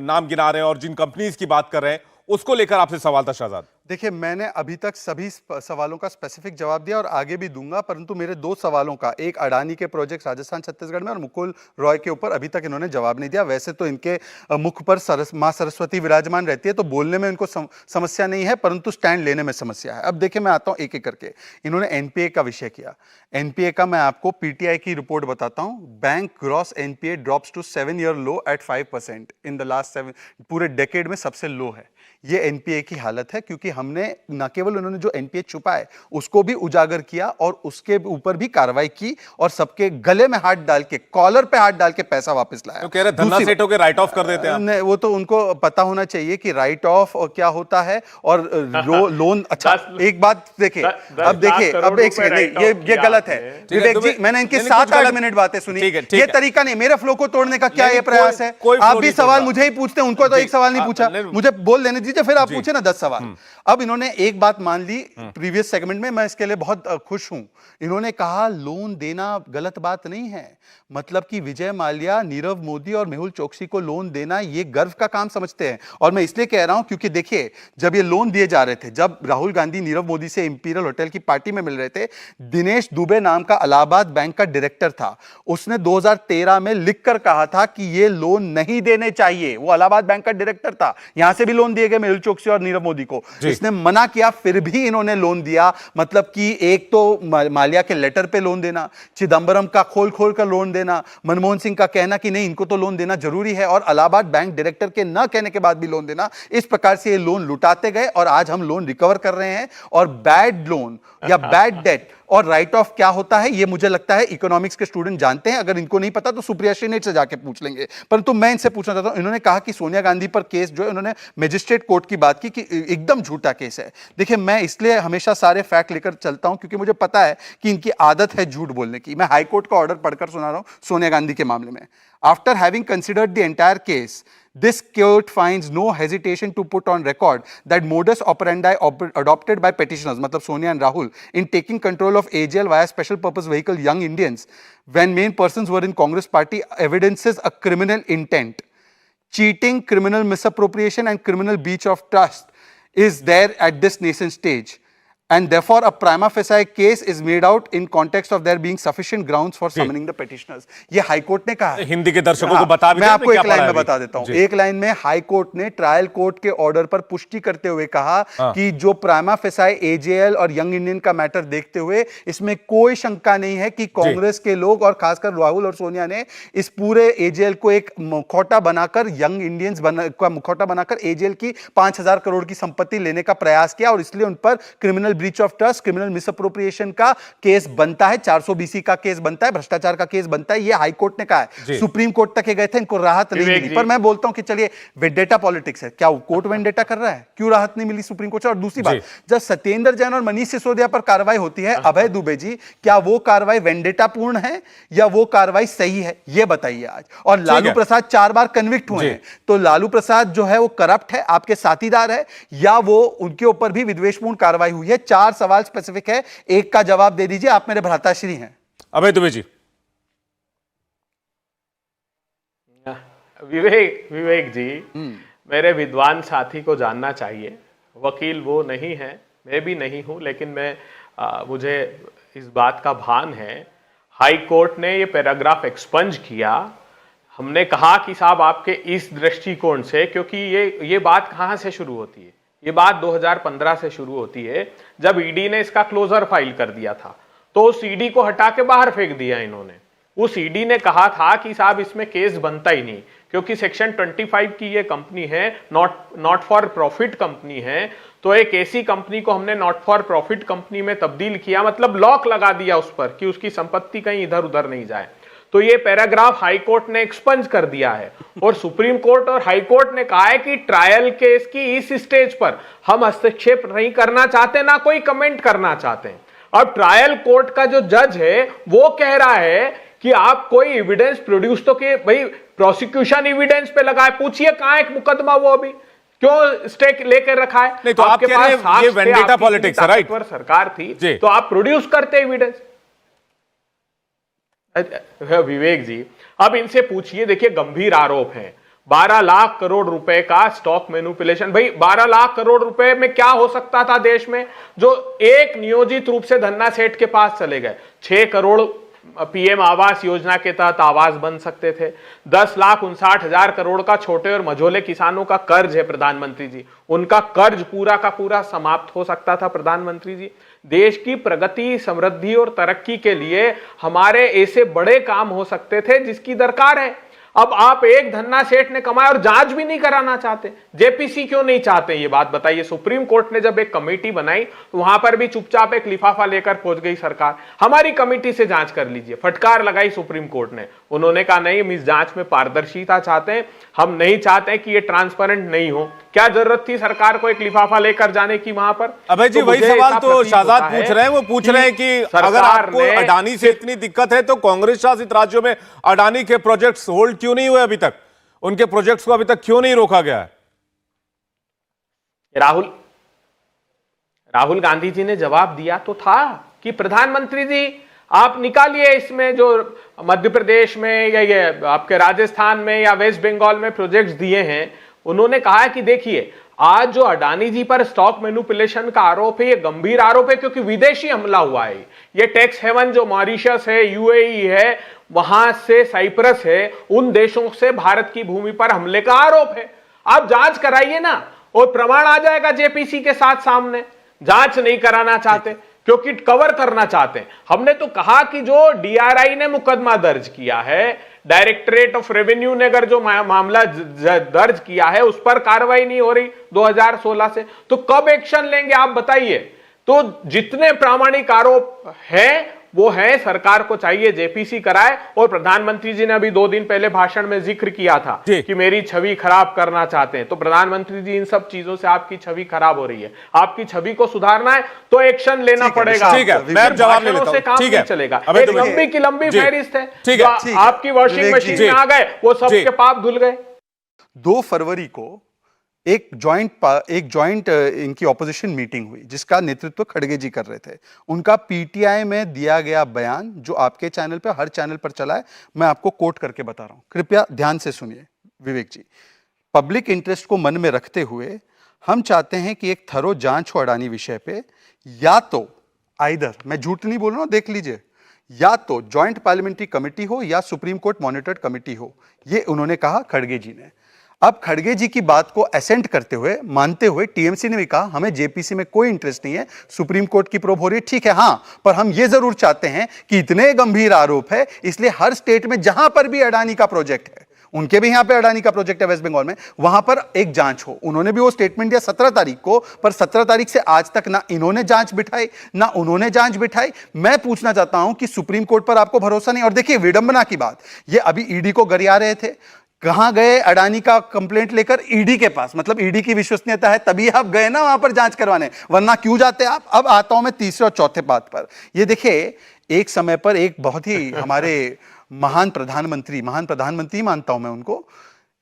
नाम गिना रहे हैं और जिन कंपनीज की बात कर रहे हैं, उसको लेकर आपसे सवाल था शाहजाद। देखिए, मैंने अभी तक सभी सवालों का स्पेसिफिक जवाब दिया और आगे भी दूंगा, परंतु मेरे 2 सवालों का, एक अडानी के प्रोजेक्ट राजस्थान छत्तीसगढ़ में और मुकुल रॉय के ऊपर अभी तक इन्होंने जवाब नहीं दिया। वैसे तो इनके मुख पर मां सरस्वती विराजमान रहती है, तो बोलने में इनको समस्या नहीं है, परंतु स्टैंड लेने में समस्या है। अब देखिए, मैं आता हूं एक एक करके। इन्होंने एनपीए का विषय किया। एनपीए का मैं आपको पीटीआई की रिपोर्ट बताता हूं। Bank gross NPA drops to 7 year low at 5% in the last 7, पूरे डेकेड में सबसे लो है। ये एनपीए की हालत है, क्योंकि हमने न केवल उन्होंने जो एनपीए छुपा है उसको भी उजागर किया और उसके ऊपर भी कार्रवाई की और सबके गले में हाथ डाल के, कॉलर पे हाथ डाल के पैसा वापस लाया। तो कह रहे धन्ना सेठों के राइट ऑफ कर देते हैं। नहीं, वो तो उनको पता होना चाहिए कि राइट ऑफ क्या होता है और लोन। अच्छा, एक बात देखिए, अब देखिए, अब एक सेकंड, ये गलत है विवेक जी। मैंने इनके 7-8 मिनट बातें सुनी, ये तरीका नहीं। मेरे फ्लो को तोड़ने का क्या ये प्रयास है? आप भी सवाल मुझे ही पूछते हैं, उनको तो एक सवाल नहीं पूछा। मुझे बोल लेने दीजिए, फिर आप पूछे ना 10 सवाल। अब इन्होंने एक बात मान ली प्रीवियस सेगमेंट में, मैं इसके लिए बहुत खुश हूं। इन्होंने कहा लोन देना गलत बात नहीं है, मतलब कि विजय माल्या, नीरव मोदी और मेहुल चोकसी को लोन देना ये गर्व का काम समझते हैं। और मैं इसलिए कह रहा हूं क्योंकि देखिए, जब ये लोन दिए जा रहे थे, जब राहुल गांधी नीरव मोदी से इंपीरियल होटल की पार्टी में मिल रहे थे, दिनेश दुबे नाम का इलाहाबाद बैंक का डायरेक्टर था, उसने 2013 में लिखकर कहा था कि ये लोन नहीं देने चाहिए। वो इलाहाबाद बैंक का डायरेक्टर था, यहां से भी लोन दिए गए मेहुल चोकसी और नीरव मोदी को, इसने मना किया, फिर भी इन्होंने लोन दिया। मतलब कि एक तो माल्या के लेटर पे लोन देना, चिदंबरम का खोल खोल कर लोन देना, मनमोहन सिंह का कहना कि नहीं इनको तो लोन देना जरूरी है, और इलाहाबाद बैंक डायरेक्टर के न कहने के बाद भी लोन देना। इस प्रकार से ये लोन लुटाते गए और आज हम लोन रिकवर कर रहे हैं। और बैड लोन या बैड डेट और राइट ऑफ क्या होता है, ये मुझे लगता है इकोनॉमिक्स के स्टूडेंट जानते हैं। अगर इनको नहीं पता तो सुप्रिया श्रीनेट से जाके पूछ लेंगे। परंतु मैं इनसे पूछना चाहता हूं, इन्होंने कहा कि सोनिया गांधी पर केस जो है, उन्होंने मजिस्ट्रेट कोर्ट की बात की कि एकदम झूठा केस है। देखिए, मैं इसलिए हमेशा सारे फैक्ट लेकर चलता हूं क्योंकि मुझे पता है कि इनकी आदत है झूठ बोलने की। मैं हाईकोर्ट का ऑर्डर पढ़कर सुना रहा हूं सोनिया गांधी के मामले में। After having considered the entire case, this court finds no hesitation to put on record that modus operandi adopted by petitioners, matlab Sonia and Rahul, in taking control of AGL via special purpose vehicle Young Indians when main persons were in Congress party evidences a criminal intent. Cheating, criminal misappropriation and criminal breach of trust is there at this nascent stage. And therefore, a prima facie case is made out in context of there being sufficient grounds for summoning the petitioners. ये high court ने कहा है। हिंदी के दर्शकों को बता भी मैं दें, आपको क्या एक लाइन पढ़ा में है बता अभी? देता हूं। जी। एक लाइन में हाई कोर्ट ने ट्रायल कोर्ट के ऑर्डर पर पुष्टि करते हुए कहा कि जो प्राइमा फेसाई एजेएल और यंग इंडियन का मैटर देखते हुए इसमें कोई शंका नहीं है कि कांग्रेस के लोग और खासकर राहुल और सोनिया ने इस पूरे एजेएल को एक मुखौटा बनाकर, यंग इंडियंस का मुखौटा बनाकर एजेएल की 5,000 करोड़ की संपत्ति लेने का प्रयास किया, और इसलिए उन पर criminal breach of trust, criminal misappropriation का केस बनता है, 420 का केस बनता है, भ्रष्टाचार का केस बनता है। ये हाई कोर्ट ने कहा है। सुप्रीम कोर्ट तक गए थे, इनको राहत नहीं मिली। पर मैं बोलता हूं कि चलिए, वेंडेटा पॉलिटिक्स है, क्या कोर्ट वेंडेटा कर रहा है? क्यों राहत नहीं मिली सुप्रीम कोर्ट से? और दूसरी बात, जब सत्येंद्र जैन और मनीष सिसोदिया पर कार्रवाई होती है, अभय दुबे जी, क्या वो कार्रवाई वेंडेटा पूर्ण है या वो कार्रवाई सही है? ये बताइए आज। और लालू प्रसाद 4 बार कन्विक्ट हुए हैं, तो लालू प्रसाद जो है वो करप्ट है, आपके साथीदार है, या वो उनके ऊपर भी विद्वेषपूर्ण कार्रवाई हुई है? 4 सवाल स्पेसिफिक है, एक का जवाब दे दीजिए। आप मेरे भ्राताश्री हैं। अभय दुबे जी। विवेक जी, मेरे विद्वान साथी को जानना चाहिए, वकील वो नहीं है, मैं भी नहीं हूं, लेकिन मुझे इस बात का भान है, हाई कोर्ट ने ये पैराग्राफ एक्सपंज किया। हमने कहा कि साहब आपके इस दृष्टिकोण से, क्योंकि ये बात कहां से शुरू होती है? ये बात 2015 से शुरू होती है, जब ईडी ने इसका क्लोजर फाइल कर दिया था, तो उस ईडी को हटा के बाहर फेंक दिया इन्होंने। उस ईडी ने कहा था कि साहब इसमें केस बनता ही नहीं, क्योंकि सेक्शन 25 की ये कंपनी है, नॉट फॉर प्रॉफिट कंपनी है, तो एक ऐसी कंपनी को हमने नॉट फॉर प्रॉफिट कंपनी में तब्दील किया, मतलब लॉक लगा दिया उस पर कि उसकी संपत्ति कहीं इधर उधर नहीं जाए। तो ये पैराग्राफ हाई कोर्ट ने एक्सपंज कर दिया है, और सुप्रीम कोर्ट और हाई कोर्ट ने कहा है कि ट्रायल केस की इस स्टेज पर हम हस्तक्षेप नहीं करना चाहते, ना कोई कमेंट करना चाहते हैं। अब ट्रायल कोर्ट का जो जज है वो कह रहा है कि आप कोई एविडेंस प्रोड्यूस तो किए, भाई प्रोसिक्यूशन एविडेंस पे लगाए, पूछिए कहां एक मुकदमा, वो अभी क्यों स्टे लेकर रखा है? नहीं, तो आपके पास ये वेंडेटा पॉलिटिक्स है, राइट? सरकार थी तो आप प्रोड्यूस करते एविडेंस। विवेक जी, अब इनसे पूछिए, देखिए गंभीर आरोप हैं, 12 लाख करोड़ रुपए का स्टॉक मैनिपुलेशन। भाई 12 लाख करोड़ रुपए में क्या हो सकता था देश में, जो एक नियोजित रूप से धन्ना सेठ के पास चले गए। 6 करोड़ पीएम आवास योजना के तहत आवास बन सकते थे। 10,59,000 करोड़ का छोटे और मझोले किसानों का कर्ज है प्रधानमंत्री जी, उनका कर्ज पूरा का पूरा समाप्त हो सकता था प्रधानमंत्री जी। देश की प्रगति, समृद्धि और तरक्की के लिए हमारे ऐसे बड़े काम हो सकते थे जिसकी दरकार है। अब आप एक धन्ना सेठ ने कमाया और जांच भी नहीं कराना चाहते, जेपीसी क्यों नहीं चाहते, ये बात बताइए। सुप्रीम कोर्ट ने जब एक कमेटी बनाई तो वहां पर भी चुपचाप एक लिफाफा लेकर पहुंच गई सरकार, हमारी कमेटी से जांच कर लीजिए। फटकार लगाई सुप्रीम कोर्ट ने, उन्होंने कहा नहीं, हम इस जांच में पारदर्शिता चाहते हैं, हम नहीं चाहते कि ये ट्रांसपेरेंट नहीं हो। क्या जरूरत थी सरकार को एक लिफाफा लेकर जाने की वहां पर? अभय जी, वही सवाल तो शाहजाद पूछ रहे हैं। वो पूछ रहे हैं कि अगर आपको अडानी से इतनी दिक्कत है तो कांग्रेस शासित राज्यों में अडानी के प्रोजेक्ट्स होल्ड क्यों नहीं हुए अभी तक? उनके प्रोजेक्ट्स को अभी तक क्यों नहीं रोका गया है? राहुल गांधी जी ने जवाब दिया तो था कि प्रधानमंत्री जी आप निकालिए इसमें जो मध्य प्रदेश में या ये आपके राजस्थान में या वेस्ट बंगाल में प्रोजेक्ट्स दिए हैं। उन्होंने कहा कि देखिए आज जो अडानी जी पर स्टॉक मैनिपुलेशन का आरोप है, ये गंभीर आरोप है क्योंकि विदेशी हमला हुआ है। ये टैक्स हेवन जो मॉरिशस है, यूएई है, वहां से साइप्रस है, उन देशों से भारत की भूमि पर हमले का आरोप है। आप जांच कराइए ना और प्रमाण आ जाएगा जेपीसी के साथ सामने। जांच नहीं कराना चाहते क्योंकि कवर करना चाहते हैं। हमने तो कहा कि जो डीआरआई ने मुकदमा दर्ज किया है, डायरेक्टरेट ऑफ रेवेन्यू ने अगर जो मामला दर्ज किया है उस पर कार्रवाई नहीं हो रही 2016 से, तो कब एक्शन लेंगे आप बताइए। तो जितने प्रामाणिक आरोप हैं वो है, सरकार को चाहिए जेपीसी कराए। और प्रधानमंत्री जी ने अभी 2 दिन पहले भाषण में जिक्र किया था कि मेरी छवि खराब करना चाहते हैं। तो प्रधानमंत्री जी इन सब चीजों से आपकी छवि खराब हो रही है, आपकी छवि को सुधारना है तो एक्शन लेना पड़ेगा। ठीक है, मैं जवाब ले लेता हूं। काम नहीं चलेगा। एक लंबी की लंबी फहरिस्त है। ठीक है, आपकी वॉशिंग मशीन में आ गए वो सबके पाप धुल गए। 2 फरवरी को एक जॉइंट इनकी ऑपोजिशन मीटिंग हुई जिसका नेतृत्व खड़गे जी कर रहे थे। उनका पीटीआई में दिया गया बयान जो आपके चैनल पे, हर चैनल पर चला है, मैं आपको कोट करके बता रहा हूं, कृपया ध्यान से सुनिए विवेक जी। पब्लिक इंटरेस्ट को मन में रखते हुए हम चाहते हैं कि एक थरो जांच हो अडानी विषय पे, या तो आइदर, मैं झूठ नहीं बोल रहा हूं, देख लीजिए, या तो जॉइंट पार्लियामेंट्री कमेटी हो या सुप्रीम कोर्ट मॉनिटर्ड कमेटी हो। ये उन्होंने कहा खड़गे जी ने। अब खड़गे जी की बात को असेंट करते हुए, मानते हुए टीएमसी ने भी कहा हमें जेपीसी में कोई इंटरेस्ट नहीं है, सुप्रीम कोर्ट की प्रोब हो रही है, ठीक है, हां, पर हम ये जरूर चाहते हैं कि इतने गंभीर आरोप है इसलिए हर स्टेट में जहां पर भी अडानी का प्रोजेक्ट है, उनके भी यहां पे अडानी का प्रोजेक्ट है वेस्ट बंगाल में, वहां पर एक जांच हो। उन्होंने भी वो स्टेटमेंट दिया 17 तारीख को, पर 17 तारीख से आज तक ना इन्होंने जांच बिठाई ना उन्होंने जांच बिठाई। मैं पूछना चाहता हूं कि सुप्रीम कोर्ट पर आपको भरोसा नहीं। और देखिए विडंबना की बात, ये अभी ईडी को गरिया रहे थे, कहां गए अडानी का कंप्लेंट लेकर? ईडी के पास, मतलब ईडी की विश्वसनीयता है तभी आप गए ना वहां पर जांच करवाने, वरना क्यों जाते आप? अब आता हूं मैं तीसरे और चौथे बात पर। ये देखिए एक समय पर एक बहुत ही हमारे महान प्रधानमंत्री मानता हूं मैं उनको,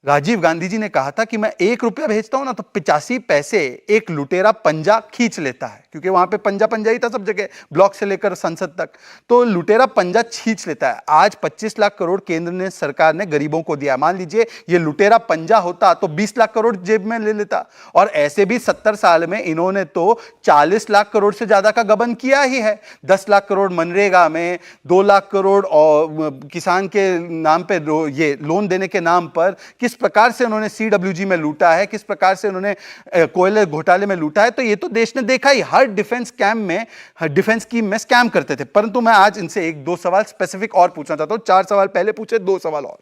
राजीव गांधी जी ने कहा था कि मैं 1 रुपया भेजता हूं ना तो 85 पैसे एक लुटेरा पंजा खींच लेता है, क्योंकि वहां पे पंजा ही था सब जगह, ब्लॉक से लेकर संसद तक, तो लुटेरा पंजा खींच लेता है। आज 25 लाख करोड़ केंद्र ने, सरकार ने गरीबों को दिया। मान लीजिए ये लुटेरा पंजा होता तो 20 लाख करोड़ जेब में ले लेता। और ऐसे भी 70 साल में इन्होंने तो 40 लाख करोड़ से ज्यादा का गबन किया ही है। 10 लाख करोड़ मनरेगा में, 2 लाख करोड़ और किसान के नाम पे ये लोन देने के नाम पर किस प्रकार से उन्होंने सीडब्ल्यूजी में लूटा है, किस प्रकार से उन्होंने कोयले घोटाले में लूटा है, तो ये तो देश ने देखा ही। हर डिफेंस स्कीम में स्कैम करते थे। परंतु मैं आज इनसे 1-2 सवाल स्पेसिफिक और पूछना चाहता हूं। 4 सवाल पहले पूछे, 2 सवाल और।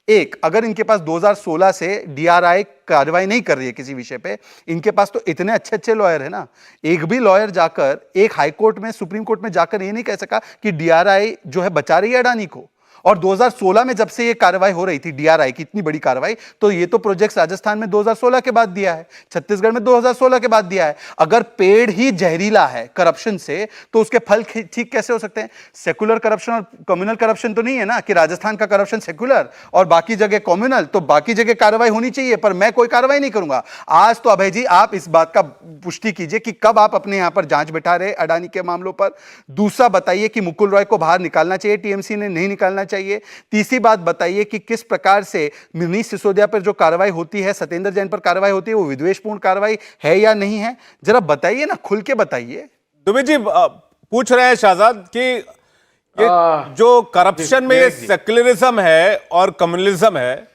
एक, अगर इनके पास 2016 से डीआरआई कार्रवाई नहीं कर रही है किसी विषय पे, इनके पास तो इतने अच्छे लॉयर है ना, एक भी लॉयर जाकर एक हाई कोर्ट में, सुप्रीम कोर्ट में जाकर ये नहीं कह सका कि डीआरआई जो है बचा रही है अडानी को। और 2016 में जब से ये कार्रवाई हो रही थी डीआरआई की, इतनी बड़ी कार्रवाई, तो ये तो प्रोजेक्ट्स राजस्थान में 2016 के बाद दिया है, छत्तीसगढ़ में 2016 के बाद दिया है। अगर पेड़ ही जहरीला है करप्शन से, तो उसके फल ठीक कैसे हो सकते हैं? सेकुलर करप्शन और कम्युनल करप्शन तो नहीं है ना कि राजस्थान का करप्शन सेकुलर और बाकी जगह कम्युनल, तो बाकी जगह कार्रवाई होनी चाहिए, पर मैं कोई कार्रवाई नहीं करूंगा। आज तो अभय जी आप इस बात का पुष्टि कीजिए कि कब आप अपने यहां पर जांच बैठा रहे अडानी के मामलों पर। दूसरा बताइए कि मुकुल रॉय को बाहर निकालना चाहिए, टीएमसी ने नहीं निकालना चाहिए। तीसरी बात बताइए कि किस प्रकार से मनीष सिसोदिया पर जो कार्रवाई होती है, सत्येंद्र जैन पर कार्रवाई होती है, वो विद्वेषपूर्ण कार्रवाई है या नहीं है? जरा बताइए ना, खुल के बताइए। दुबे जी पूछ रहे हैं शहजाद कि ये जो करप्शन में ये सेक्युलरिज्म है और कम्युनलिज्म है,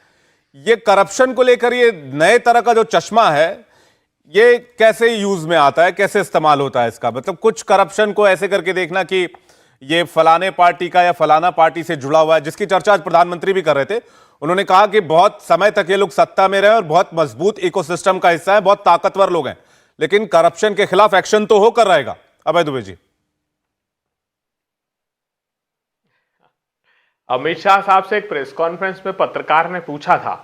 ये करप्शन को लेकर ये नए तरह का जो चश्मा है, ये कैसे यूज में आता है, कैसे इस्तेमाल होता है इसका? मतलब कुछ करप्शन को ऐसे करके देखना कि ये फलाने पार्टी का या फलाना पार्टी से जुड़ा हुआ है, जिसकी चर्चा आज प्रधानमंत्री भी कर रहे थे। उन्होंने कहा कि बहुत समय तक ये लोग सत्ता में रहे और बहुत मजबूत इकोसिस्टम का हिस्सा है, बहुत ताकतवर लोग हैं, लेकिन करप्शन के खिलाफ एक्शन तो होकर रहेगा। अभय दुबे जी, अमित शाह साहब से एक प्रेस कॉन्फ्रेंस में पत्रकार ने पूछा था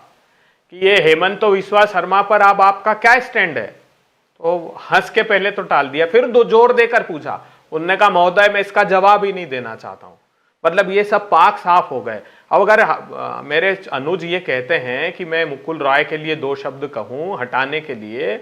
कि ये हेमंत विश्वा शर्मा पर अब आपका क्या स्टैंड है, तो हंस के पहले तो टाल दिया, फिर दो जोर देकर पूछा। उनने कहा महोदय मैं इसका जवाब ही नहीं देना चाहता हूं। मतलब ये सब पाक साफ हो गए। अब अगर मेरे अनुज ये कहते हैं कि मैं मुकुल रॉय के लिए 2 शब्द कहूं हटाने के लिए,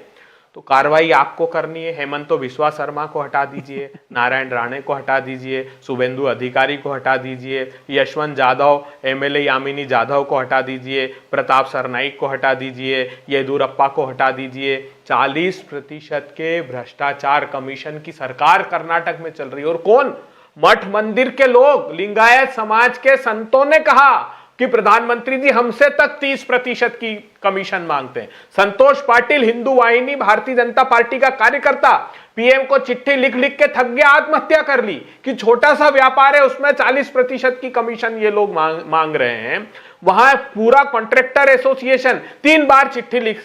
तो कार्रवाई आपको करनी है। हेमंत बिस्वा शर्मा को हटा दीजिए, नारायण राणे को हटा दीजिए, शुभेंदु अधिकारी को हटा दीजिए, यशवंत जाधव, एमएलए यामिनी जाधव को हटा दीजिए, प्रताप सरनाईक को हटा दीजिए, येदुरप्पा को हटा दीजिए। 40% के भ्रष्टाचार कमीशन की सरकार कर्नाटक में चल रही है। और कौन? मठ मंदिर के लोग, लिंगायत समाज के संतों ने कहा कि प्रधानमंत्री जी हमसे तक 30% की कमीशन मांगते हैं। संतोष पाटिल, हिंदू वाहिनी, भारतीय जनता पार्टी का कार्यकर्ता, पीएम को चिट्ठी लिख लिख के थक गया, आत्महत्या कर ली कि छोटा सा व्यापार है उसमें 40% की कमीशन ये लोग मांग रहे हैं। वहां पूरा कॉन्ट्रैक्टर एसोसिएशन 3 बार चिट्ठी लिख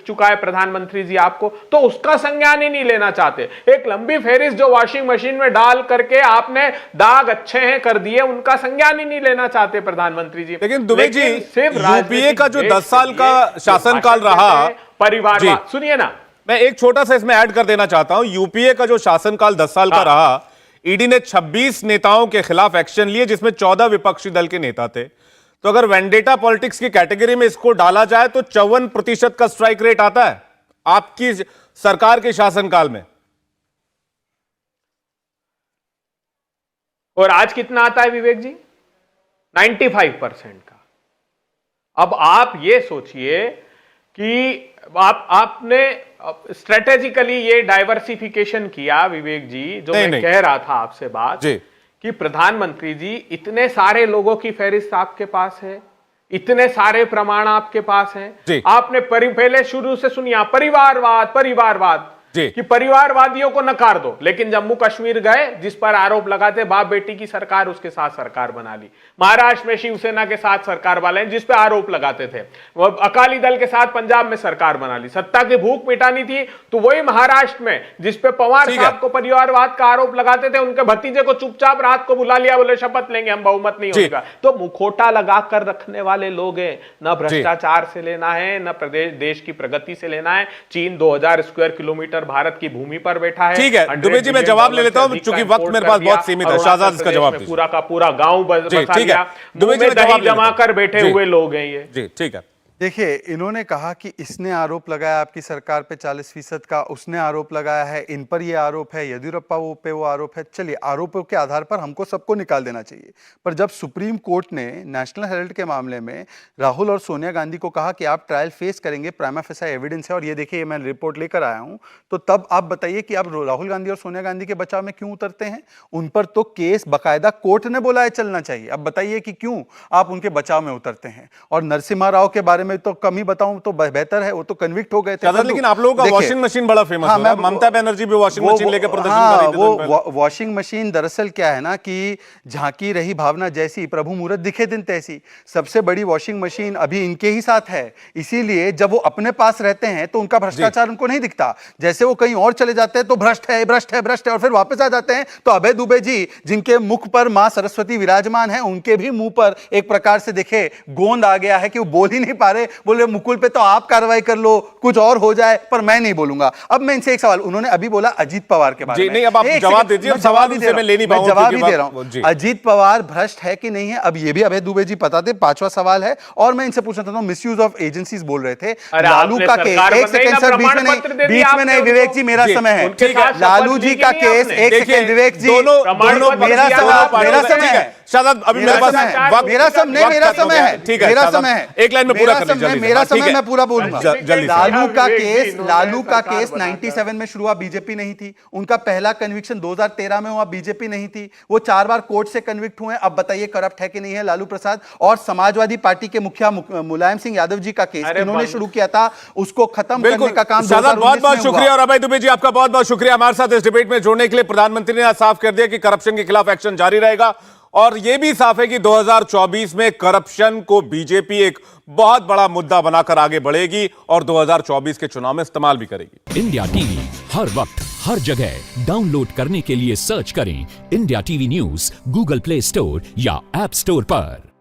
चुका है प्रधानमंत्री जी आपको, तो उसका संज्ञान ही नहीं लेना चाहते। एक लंबी फेरिस जो वॉशिंग मशीन में डाल करके आपने दाग अच्छे हैं कर दिए, उनका संज्ञान ही नहीं लेना चाहते प्रधानमंत्री जी। लेकिन दुबे जी, यूपीए का जो 10 साल का शासनकाल रहा, परिवारवाद, सुनिए ना, मैं एक छोटा सा इसमें ऐड कर देना चाहता हूं। यूपीए का जो शासनकाल 10 साल का रहा, ईडी ने 26 नेताओं के खिलाफ एक्शन लिए, जिसमें 14 विपक्षी दल के नेता थे। तो अगर वेंडेटा पॉलिटिक्स की कैटेगरी में इसको डाला जाए तो 54% का स्ट्राइक रेट आता है आपकी सरकार के शासनकाल में। और आज कितना आता है विवेक जी? 95% का। अब आप ये सोचिए कि आपने स्ट्रेटेजिकली ये डाइवर्सिफिकेशन किया विवेक जी, जो मैं कह रहा था आपसे बात जी, कि प्रधानमंत्री जी इतने सारे लोगों की फहरिस्त आपके पास है, इतने सारे प्रमाण आपके पास हैं। आपने पहले शुरू से सुनिए, परिवारवाद कि परिवारवादियों को नकार दो, लेकिन जम्मू कश्मीर गए, जिस पर आरोप लगाते बाप बेटी की सरकार, उसके साथ सरकार बना ली। महाराष्ट्र में शिवसेना के साथ सरकार वाले जिस पे आरोप लगाते थे, वो अकाली दल के साथ पंजाब में सरकार बना ली। सत्ता की भूख मिटानी थी तो वही महाराष्ट्र में जिस पे पवार साहब को परिवारवाद का आरोप लगाते थे, उनके भतीजे को चुपचाप रात को बुला लिया, बोले शपथ लेंगे हम, बहुमत नहीं होगा। तो मुखोटा लगाकर रखने वाले लोग हैं, न भ्रष्टाचार से लेना है, न प्रदेश देश की प्रगति से लेना है। चीन 2000 स्क्वायर किलोमीटर भारत की भूमि पर बैठा है। ठीक है दुबे जी, मैं जवाब ले लेता हूं क्योंकि वक्त मेरे पास बहुत सीमित है। शाहजाद इसका जवाब दीजिए। पूरा का पूरा गांव बसा लिया, दुबे जी दही जमा कर बैठे हुए लोग हैं ये। जी ठीक है। देखिए, इन्होंने कहा कि इसने आरोप लगाया आपकी सरकार पे 40% का, उसने आरोप लगाया है, इन पर ये आरोप है, येदियुरप्पा पे वो आरोप है। चलिए, आरोपों के आधार पर हमको सबको निकाल देना चाहिए। पर जब सुप्रीम कोर्ट ने नेशनल हेराल्ड के मामले में राहुल और सोनिया गांधी को कहा कि आप ट्रायल फेस करेंगे, प्राइमा फेसी एविडेंस है और ये देखिए मैं रिपोर्ट लेकर आया हूं, तो तब आप बताइए कि अब राहुल गांधी और सोनिया गांधी के बचाव में क्यों उतरते हैं? उन पर तो केस बाकायदा कोर्ट ने बोला है चलना चाहिए। अब बताइए कि क्यों आप उनके बचाव में उतरते हैं? और नरसिम्हा राव के बारे में तो कम ही बताऊं तो बेहतर है, वो तो कन्विक्ट हो गए थे। लेकिन आप लोगों का वॉशिंग मशीन बड़ा फेमस है। ममता बनर्जी भी वॉशिंग मशीन लेकर प्रदर्शन कर रही थी। वो वॉशिंग मशीन दरअसल क्या है ना कि झांकी रही भावना जैसी, प्रभु मूरत दिखे दिन तैसी। सबसे बड़ी वॉशिंग मशीन अभी इनके ही साथ है, इसीलिए जब वो अपने पास रहते हैं तो उनका भ्रष्टाचार उनको नहीं दिखता। जैसे वो कहीं और चले जाते हैं तो भ्रष्ट है भ्रष्ट है भ्रष्ट है, और फिर वापस आ जाते हैं तो अभय दुबे जी, जिनके मुख पर मां सरस्वती विराजमान है, उनके भी मुंह पर एक प्रकार से देखे गोंद आ गया है कि वो बोल ही नहीं पा रहे। बोले मुकुल पे तो आप कार्रवाई कर लो, कुछ और हो जाए, पर मैं नहीं बोलूंगा। अब मैं इनसे एक सवाल, उन्होंने अभी बोला अजीत पवार के बारे में। नहीं, अब आप जवाब दीजिए। जवाब भी दे रहा हूं। अजीत पवार भ्रष्ट है कि नहीं है, अब ये भी अभय दुबे जी बता दे। 5वां सवाल है, और मैं इनसे पूछना चाहता हूं, मिसयूज ऑफ एजेंसीज बोल रहे थे। लालू का केस, एक सेकंड सर, बीच में नहीं विवेक जी, मेरा समय है। लालू जी का केस, एक सेकंड विवेक जी, मेरा समय है। शायद अभी मेरे पास मेरा समय है, ठीक है, मेरा समय है, एक लाइन में पूरा कर लीजिए। मेरा समय मैं पूरा बोलूंगा। लालू का केस 97 में शुरू हुआ, बीजेपी नहीं थी। उनका पहला कन्विक्शन 2013 में हुआ, बीजेपी नहीं थी। वो 4 बार कोर्ट से कन्विक्ट हुए। अब बताइए करप्ट है कि नहीं है लालू प्रसाद? और समाजवादी पार्टी के मुखिया मुलायम सिंह यादव जी का केस इन्होंने शुरू किया था, उसको खत्म करने का काम बहुत बहुत शुक्रिया। और अभय दुबे जी, आपका बहुत बहुत शुक्रिया हमारे साथ इस डिबेट में जुड़ने के लिए। प्रधानमंत्री ने आज साफ कर दिया कि करप्शन के खिलाफ एक्शन जारी रहेगा, और यह भी साफ है कि 2024 में करप्शन को बीजेपी एक बहुत बड़ा मुद्दा बनाकर आगे बढ़ेगी और 2024 के चुनाव में इस्तेमाल भी करेगी। इंडिया टीवी हर वक्त हर जगह डाउनलोड करने के लिए सर्च करें India TV news Google play store या ऐप स्टोर पर।